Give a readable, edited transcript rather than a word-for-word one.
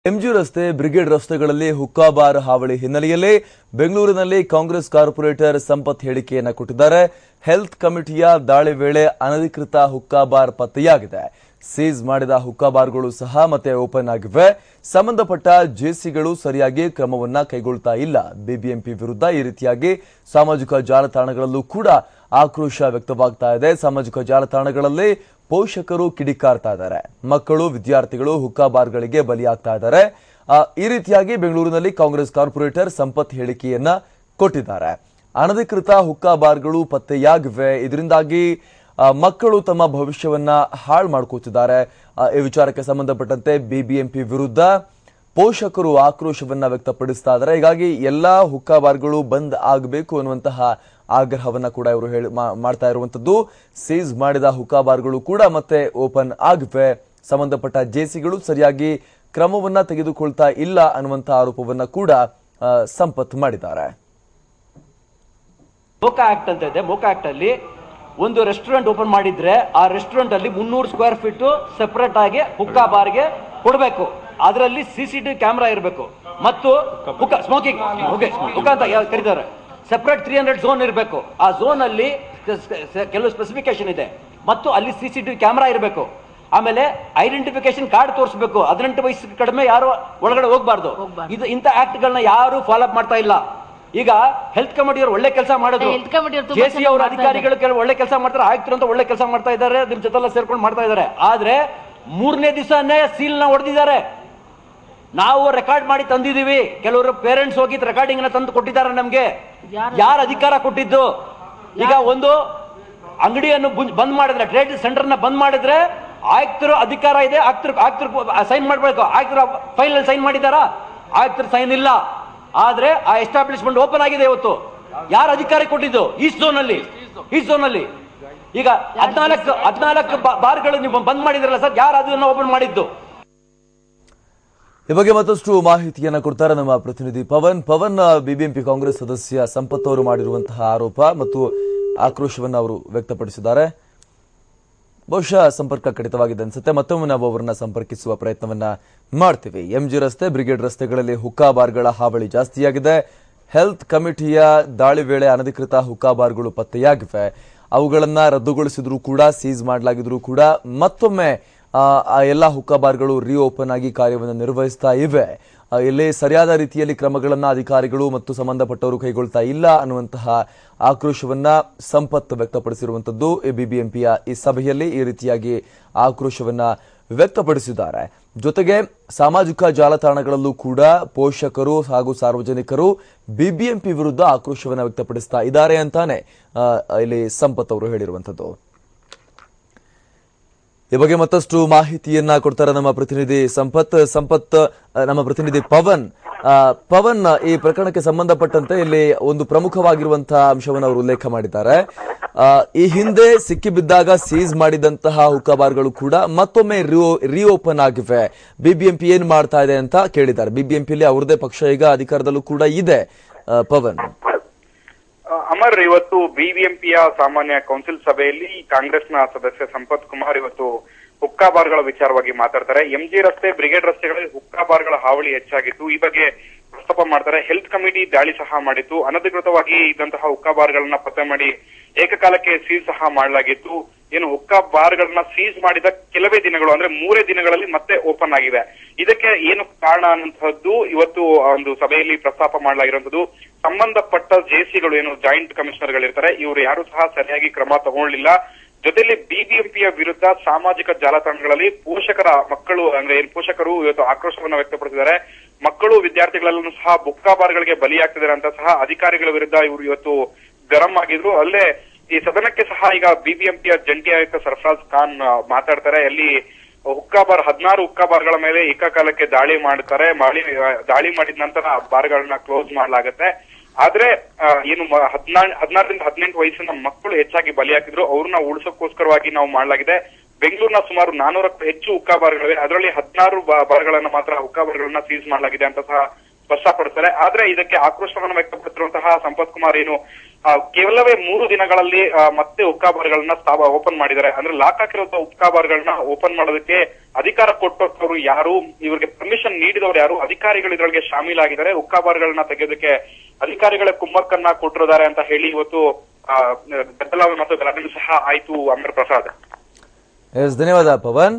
MG ರಸ್ತೆ brigade ರಸ್ತೆಗಳಲ್ಲಿ ಹುಕ್ಕಾ bar ಹಾವಳಿ ಹಿನ್ನೆಲೆಯಲ್ಲಿ ಬೆಂಗಳೂರಿನಲ್ಲಿ ಕಾಂಗ್ರೆಸ್ ಕಾರ್ಪೊರೇಟರ್ ಸಂಪತ್ ಹೇಳಿಕೆಯನ್ನು ಕೊಟ್ಟಿದ್ದಾರೆ. ಹೆಲ್ತ್ ಕಮಿಟಿಯ ದಾಳಿ ವೇಳೆ ಅನಧಿಕೃತ ಹುಕ್ಕಾ ಬಾರ್ ಪತ್ತೆಯಾಗಿದೆ. ಸೀಸ್ ಮಾಡಿದ ಹುಕ್ಕಾ ಬಾರ್ಗಳು ಸಹ ಮತ್ತೆ ಓಪನ್ ಆಗಿವೆ. ಸಂಬಂಧಪಟ್ಟ ಜೆಸಿಗಳು ಸರಿಯಾಗಿ ಕ್ರಮವನ್ನ ಕೈಗೊಳ್ತಾ ಇಲ್ಲ. ಬಿಬಿಎಂಪಿ ವಿರುದ್ಧ ಈ ರೀತಿಯಾಗಿ ಸಾಮಾಜಿಕ ಜಾಲತಾಣಗಳಲ್ಲೂ ಕೂಡ ಆಕ್ರೋಶ ವ್ಯಕ್ತವಾಗ್ತಾ ಇದೆ. ಸಾಮಾಜಿಕ ಜಾಲತಾಣಗಳಲ್ಲಿ ಪೋಷಕರು ಕಿಡಿಕಾರ್ತಾ ಇದ್ದಾರೆ. ಮಕ್ಕಳು ವಿದ್ಯಾರ್ಥಿಗಳು ಹುಕ್ಕಾ ಬಾರ್ಗಳಿಗೆ ಬಲಿಯಾಗ್ತಾ ಇದ್ದಾರೆ. ಈ ರೀತಿಯಾಗಿ ಬೆಂಗಳೂರಿನಲ್ಲಿ ಕಾಂಗ್ರೆಸ್ ಕಾರ್ಪೊರೇಟರ್ ಸಂಪತ್ ಹೇಳಿಕೆಯನ್ನ ಕೊಟ್ಟಿದ್ದಾರೆ. ಅನಧಿಕೃತ ಹುಕ್ಕಾ ಬಾರ್ಗಳು ಪತ್ತೆಯಾಗಿವೆ. ಇದರಿಂದಾಗಿ ಮಕ್ಕಳು ತಮ್ಮ ಭವಿಷ್ಯವನ್ನ ಹಾಳು ಮಾಡ್ಕೋತಿದ್ದಾರೆ. ಈ ವಿಚಾರಕ್ಕೆ ಸಂಬಂಧಪಟ್ಟಂತೆ ಬಿಬಿಎಂಪಿ ವಿರುದ್ಧ ಪೋಷಕರು ಆಕ್ರೋಶವನ್ನ ವ್ಯಕ್ತಪಡಿಸ್ತಾ ಇದ್ದಾರೆ. ಹೀಗಾಗಿ ಎಲ್ಲಾ ಹುಕ್ಕಾ ಬಾರ್ಗಳು ಬಂದ್ ಆಗಬೇಕು ಅನ್ನುವಂತಹ ಆಗ್ರಹವನ್ನ ಕೂಡ ಇವರು ಮಾಡ್ತಾ ಇರುವಂತದ್ದು. ಸೀಸ್ ಮಾಡಿದ ಹುಕ್ಕಾ ಬಾರ್ಗಳು ಕೂಡ ಮತ್ತೆ ಓಪನ್ ಆಗಿವೆ. ಸಂಬಂಧಪಟ್ಟ ಜೆಸಿಗಳು ಸರಿಯಾಗಿ ಕ್ರಮವನ್ನ ತೆಗೆದುಕೊಳ್ತಾ ಇಲ್ಲ ಅನ್ನುವಂತಹ ಆರೋಪವನ್ನ ಕೂಡ ಸಂಪತ್ ಮಾಡಿದ್ದಾರೆ. ಮೋಕಾ ಆಕ್ಟ್ ಅಂತ ಇದೆ. ಮೋಕಾ ಆಕ್ಟ್ ಅಲ್ಲಿ ಒಂದು ರೆಸ್ಟೋರೆಂಟ್ ಓಪನ್ ಮಾಡಿದ್ರೆ ಆ ರೆಸ್ಟೋರೆಂಟ್ ಅಲ್ಲಿ 300 ಸ್ಕ್ವೇರ್ ಫೀಟ್ ಸೆಪರೇಟ್ ಆಗಿ ಹುಕ್ಕಾ ಬಾರ್ಗೆ ಕೊಡಬೇಕು. ಅದರಲ್ಲಿ ಸಿಸಿಟಿವಿ ಕ್ಯಾಮೆರಾ ಇರಬೇಕು ಮತ್ತು ಸ್ಮೋಕಿಂಗ್ ಹುಕ್ಕಾ ಅಂತ ಕರೀತಾರೆ. ಸೆಪರೇಟ್ 300 ಝೋನ್ ಇರಬೇಕು. ಆ ಝೋನ್ ಅಲ್ಲಿ ಕೆಲವು ಸ್ಪೆಸಿಫಿಕೇಶನ್ ಇದೆ ಮತ್ತು ಅಲ್ಲಿ ಸಿಸಿಟಿವಿ ಕ್ಯಾಮೆರಾ ಇರಬೇಕು. ಆಮೇಲೆ ಐಡೆಂಟಿಫಿಕೇಶನ್ ಕಾರ್ಡ್ ತೋರಿಸಬೇಕು. 18 ವಯಸ್ಸು ಕಡಿಮೆ ಯಾರು ಒಳಗಡೆ ಹೋಗಬಾರ್ದು. ಇದು ಇಂಥ ಆಕ್ಟ್ ಗಳನ್ನ ಯಾರು ಫಾಲೋ ಅಪ್ ಮಾಡ್ತಾ ಇಲ್ಲ. ಈಗ ಹೆಲ್ತ್ ಕಮಿಟಿಯವರು ಒಳ್ಳೆ ಕೆಲಸ ಮಾಡಿದ್ರು. ಜೆಸಿ ಅವರ ಅಧಿಕಾರಿಗಳು ಒಳ್ಳೆ ಕೆಲಸ ಮಾಡ್ತಾರೆ. ಆಯುಕ್ತರು ಅಂತ ಒಳ್ಳೆ ಕೆಲಸ ಮಾಡ್ತಾ ಇದ್ದಾರೆ. ನಿಮ್ ಜೊತೆಲ್ಲ ಸೇರ್ಕೊಂಡು ಮಾಡ್ತಾ ಇದ್ದಾರೆ. ಆದ್ರೆ 3ನೇ ದಿವಸನೇ ಸೀಲ್ ನ ಹೊಡೆದಿದ್ದಾರೆ. ನಾವು ರೆಕಾರ್ಡ್ ಮಾಡಿ ತಂದಿದೀವಿ. ಕೆಲವರು ಪೇರೆಂಟ್ಸ್ ಹೋಗಿ ರೆಕಾರ್ಡಿಂಗ್ ನ ತಂದು ಕೊಟ್ಟಿದ್ದಾರೆ ನಮ್ಗೆ. ಯಾರು ಅಧಿಕಾರ ಕೊಟ್ಟಿದ್ದು? ಈಗ ಒಂದು ಅಂಗಡಿಯನ್ನು ಬಂದ್ ಮಾಡಿದ್ರೆ, ಟ್ರೇಡ್ ಸೆಂಟರ್ ನ ಬಂದ್ ಮಾಡಿದ್ರೆ ಆಯುಕ್ತರು ಅಧಿಕಾರ ಇದೆ. ಆಯುಕ್ತರು ಸೈನ್ ಮಾಡ್ಬೇಕು. ಆಯುಕ್ತರು ಫೈಲ್ ಅಲ್ಲಿ ಸೈನ್ ಮಾಡಿದಾರಾ? ಆಯುಕ್ತರು ಸೈನ್ ಇಲ್ಲ. ಆದ್ರೆ ಆ ಎಸ್ಟಾಬ್ಲಿಷ್ಮೆಂಟ್ ಓಪನ್ ಆಗಿದೆ. ಇವತ್ತು ಯಾರು ಅಧಿಕಾರ ಕೊಟ್ಟಿದ್ದು? ಈಸ್ಟ್ ಝೋನ್ ಅಲ್ಲಿ ಈಗ 14 ಬಾರ್ಗಳು ನೀವು ಬಂದ್ ಮಾಡಿದ್ರಲ್ಲ ಸರ್, ಯಾರು ಅದನ್ನ ಓಪನ್ ಮಾಡಿದ್ದು? ಈ ಬಗ್ಗೆ ಮತ್ತಷ್ಟು ಮಾಹಿತಿಯನ್ನ ಕೊಡ್ತಾರೆ ನಮ್ಮ ಪ್ರತಿನಿಧಿ ಪವನ್. ಬಿಬಿಎಂಪಿ ಕಾಂಗ್ರೆಸ್ ಸದಸ್ಯ ಸಂಪತ್ ಅವರು ಮಾಡಿರುವಂತಹ ಆರೋಪ ಮತ್ತು ಆಕ್ರೋಶವನ್ನು ಅವರು ವ್ಯಕ್ತಪಡಿಸಿದ್ದಾರೆ. ಬಹುಶಃ ಸಂಪರ್ಕ ಕಡಿತವಾಗಿದೆ ಅನ್ಸುತ್ತೆ. ಮತ್ತೊಮ್ಮೆ ನಾವು ಅವರನ್ನ ಸಂಪರ್ಕಿಸುವ ಪ್ರಯತ್ನವನ್ನ ಮಾಡ್ತೀವಿ. ಎಂಜಿ ರಸ್ತೆ ಬ್ರಿಗೇಡ್ ರಸ್ತೆಗಳಲ್ಲಿ ಹುಕ್ಕಾ ಬಾರ್ಗಳ ಹಾವಳಿ ಜಾಸ್ತಿಯಾಗಿದೆ. ಹೆಲ್ತ್ ಕಮಿಟಿಯ ದಾಳಿ ವೇಳೆ ಅನಧಿಕೃತ ಹುಕ್ಕಾ ಬಾರ್ಗಳು ಪತ್ತೆಯಾಗಿವೆ. ಅವುಗಳನ್ನ ರದ್ದುಗೊಳಿಸಿದ್ರು ಕೂಡ, ಸೀಸ್ ಮಾಡಲಾಗಿದ್ರು ಕೂಡ ಮತ್ತೊಮ್ಮೆ ಎಲ್ಲಾ ಹುಕ್ಕಾ ಬಾರ್ಗಳು ರಿಓಪನ್ ಆಗಿ ಕಾರ್ಯವನ್ನು ನಿರ್ವಹಿಸ್ತಾ ಇವೆ. ಇಲ್ಲಿ ಸರಿಯಾದ ರೀತಿಯಲ್ಲಿ ಕ್ರಮಗಳನ್ನ ಅಧಿಕಾರಿಗಳು ಮತ್ತು ಸಂಬಂಧಪಟ್ಟವರು ಕೈಗೊಳ್ತಾ ಇಲ್ಲ ಅನ್ನುವಂತಹ ಆಕ್ರೋಶವನ್ನ ಸಂಪತ್ ವ್ಯಕ್ತಪಡಿಸಿರುವಂತದ್ದು. ಬಿಬಿಎಂಪಿಯ ಈ ಸಭೆಯಲ್ಲಿ ಈ ರೀತಿಯಾಗಿ ಆಕ್ರೋಶವನ್ನ ವ್ಯಕ್ತಪಡಿಸಿದ್ದಾರೆ. ಜೊತೆಗೆ ಸಾಮಾಜಿಕ ಜಾಲತಾಣಗಳಲ್ಲೂ ಕೂಡ ಪೋಷಕರು ಹಾಗೂ ಸಾರ್ವಜನಿಕರು ಬಿಬಿಎಂಪಿ ವಿರುದ್ಧ ಆಕ್ರೋಶವನ್ನ ವ್ಯಕ್ತಪಡಿಸ್ತಾ ಇದ್ದಾರೆ ಅಂತಾನೆ ಇಲ್ಲಿ ಸಂಪತ್ ಅವರು ಹೇಳಿರುವಂತದ್ದು. ಈ ಬಗ್ಗೆ ಮತ್ತಷ್ಟು ಮಾಹಿತಿಯನ್ನ ಕೊಡ್ತಾರೆ ನಮ್ಮ ಪ್ರತಿನಿಧಿ ಸಂಪತ್ ನಮ್ಮ ಪ್ರತಿನಿಧಿ ಪವನ್ ಈ ಪ್ರಕರಣಕ್ಕೆ ಸಂಬಂಧಪಟ್ಟಂತೆ ಇಲ್ಲಿ ಒಂದು ಪ್ರಮುಖವಾಗಿರುವಂತಹ ಅಂಶವನ್ನು ಅವರು ಉಲ್ಲೇಖ ಮಾಡಿದ್ದಾರೆ. ಈ ಹಿಂದೆ ಸಿಕ್ಕಿಬಿದ್ದಾಗ ಸೀಸ್ ಮಾಡಿದಂತಹ ಹುಕ್ಕಾ ಬಾರ್ಗಳು ಕೂಡ ಮತ್ತೊಮ್ಮೆ ರಿಓಪನ್ ಆಗಿವೆ. ಬಿಬಿಎಂಪಿ ಏನ್ ಮಾಡ್ತಾ ಇದೆ ಅಂತ ಕೇಳಿದ್ದಾರೆ. ಬಿಬಿಎಂಪಿಯಲ್ಲಿ ಅವರದೇ ಪಕ್ಷ ಈಗ ಅಧಿಕಾರದಲ್ಲೂ ಕೂಡ ಇದೆ. ಪವನ್ ಅಮರ್, ಇವತ್ತು ಬಿಬಿಎಂಪಿಯ ಸಾಮಾನ್ಯ ಕೌನ್ಸಿಲ್ ಸಭೆಯಲ್ಲಿ ಕಾಂಗ್ರೆಸ್ನ ಸದಸ್ಯ ಸಂಪತ್ ಕುಮಾರ್ ಇವತ್ತು ಹುಕ್ಕಾ ಬಾರ್ಗಳ ವಿಚಾರವಾಗಿ ಮಾತಾಡ್ತಾರೆ. ಎಂಜಿ ರಸ್ತೆ ಬ್ರಿಗೇಡ್ ರಸ್ತೆಗಳಲ್ಲಿ ಹುಕ್ಕಾ ಬಾರ್ಗಳ ಹಾವಳಿ ಹೆಚ್ಚಾಗಿತ್ತು. ಈ ಬಗ್ಗೆ ಪ್ರಸ್ತಾಪ ಮಾಡ್ತಾರೆ. ಹೆಲ್ತ್ ಕಮಿಟಿ ದಾಳಿ ಸಹ ಮಾಡಿತ್ತು. ಅನಧಿಕೃತವಾಗಿ ಇದ್ದಂತಹ ಹುಕ್ಕಾ ಬಾರ್ಗಳನ್ನ ಪತ್ತೆ ಮಾಡಿ ಏಕಕಾಲಕ್ಕೆ ಸೀಸ್ ಸಹ ಮಾಡಲಾಗಿತ್ತು. ಏನು ಹುಕ್ಕಾ ಬಾರ್ಗಳನ್ನ ಸೀಸ್ ಮಾಡಿದ ಕೆಲವೇ ದಿನಗಳು, ಅಂದ್ರೆ 3 ದಿನಗಳಲ್ಲಿ ಮತ್ತೆ ಓಪನ್ ಆಗಿವೆ. ಇದಕ್ಕೆ ಏನು ಕಾರಣ ಅನ್ನುವಂತಹದ್ದು ಇವತ್ತು ಒಂದು ಸಭೆಯಲ್ಲಿ ಪ್ರಸ್ತಾಪ ಮಾಡಲಾಗಿರುವಂತದ್ದು. ಸಂಬಂಧಪಟ್ಟ ಜೆಸಿಗಳು, ಏನು ಜಾಯಿಂಟ್ ಕಮಿಷನರ್ ಗಳಿರ್ತಾರೆ, ಇವರು ಯಾರು ಸಹ ಸರಿಯಾಗಿ ಕ್ರಮ ತಗೊಳ್ಳಿಲ್ಲ. ಜೊತೆಲಿ ಬಿಬಿಎಂಪಿಯ ವಿರುದ್ಧ ಸಾಮಾಜಿಕ ಜಾಲತಾಣಗಳಲ್ಲಿ ಮಕ್ಕಳು ಅಂದ್ರೆ ಪೋಷಕರು ಇವತ್ತು ಆಕ್ರೋಶವನ್ನ ವ್ಯಕ್ತಪಡಿಸಿದ್ದಾರೆ. ಮಕ್ಕಳು ವಿದ್ಯಾರ್ಥಿಗಳೆಲ್ಲೂ ಸಹ ಹುಕ್ಕಾ ಬಾರ್ಗಳಿಗೆ ಬಲಿಯಾಗ್ತಿದ್ದಾರೆ ಅಂತ ಸಹ ಅಧಿಕಾರಿಗಳ ವಿರುದ್ಧ ಇವರು ಇವತ್ತು ಗರಂ ಆಗಿದ್ರು. ಅಲ್ಲೇ ಈ ಸದನಕ್ಕೆ ಸಹ ಈಗ ಬಿಬಿಎಂಪಿಯ ಜಂಟಿ ಆಯುಕ್ತ ಸರ್ಫರಾಜ್ ಖಾನ್ ಮಾತಾಡ್ತಾರೆ. ಅಲ್ಲಿ 16 ಹುಕ್ಕಾ ಬಾರ್ಗಳ ಮೇಲೆ ಏಕಕಾಲಕ್ಕೆ ದಾಳಿ ಮಾಡ್ತಾರೆ. ದಾಳಿ ಮಾಡಿದ ನಂತರ ಬಾರ್ಗಳನ್ನ ಕ್ಲೋಸ್ ಮಾಡಲಾಗುತ್ತೆ. ಆದ್ರೆ ಏನು 16ರಿಂದ 18 ವಯಸ್ಸಿನ ಮಕ್ಕಳು ಹೆಚ್ಚಾಗಿ ಬಲಿಯಾಗಿದ್ರು. ಅವ್ರನ್ನ ಉಳಿಸೋಕ್ಕೋಸ್ಕರವಾಗಿ ನಾವು ಮಾಡಲಾಗಿದೆ. ಬೆಂಗಳೂರಿನ ಸುಮಾರು 400ಕ್ಕೂ ಹೆಚ್ಚು ಹುಕ್ಕಾ ಬಾರ್ಗಳಿವೆ. ಅದರಲ್ಲಿ 16 ಬಾರ್ಗಳನ್ನ ಮಾತ್ರ ಹುಕ್ಕಾ ಬಾರ್ಗಳನ್ನ ಸೀಸ್ ಮಾಡಲಾಗಿದೆ ಅಂತ ಸಹ ಸ್ಪಷ್ಟಪಡಿಸ್ತಾರೆ. ಆದ್ರೆ ಇದಕ್ಕೆ ಆಕ್ರೋಶವನ್ನು ವ್ಯಕ್ತಪಡಿಸಿರುವಂತಹ ಸಂಪತ್ ಕುಮಾರ್ ಏನು ಕೇವಲವೇ 3 ದಿನಗಳಲ್ಲಿ ಮತ್ತೆ ಹುಕ್ಕಾ ಬಾರ್ಗಳನ್ನ ಓಪನ್ ಮಾಡಿದ್ದಾರೆ. ಅಂದ್ರೆ ಲಾಕ್ ಹಾಕಿರುವಂತಹ ಹುಕ್ಕಾ ಬಾರ್ಗಳನ್ನ ಓಪನ್ ಮಾಡೋದಕ್ಕೆ ಅಧಿಕಾರ ಕೊಟ್ಟವರು ಯಾರು, ಇವರಿಗೆ ಪರ್ಮಿಷನ್ ನೀಡಿದವರು ಯಾರು, ಅಧಿಕಾರಿಗಳು ಇದರೊಳಗೆ ಶಾಮೀಲಾಗಿದ್ದಾರೆ, ಹುಕ್ಕಾ ಬಾರ್ಗಳನ್ನ ತೆಗೆಯೋದಕ್ಕೆ ಅಧಿಕಾರಿಗಳ ಕುಮ್ಮಕ್ಕನ್ನ ಕೊಟ್ಟಿದ್ದಾರೆ ಅಂತ ಹೇಳಿ ಇವತ್ತು ಗದ್ದಲ ಮತ್ತು ಗಲಾಟೆ ಸಹ ಆಯ್ತು. ಅಮರ್ ಪ್ರಸಾದ್. ಧನ್ಯವಾದ ಪವನ್.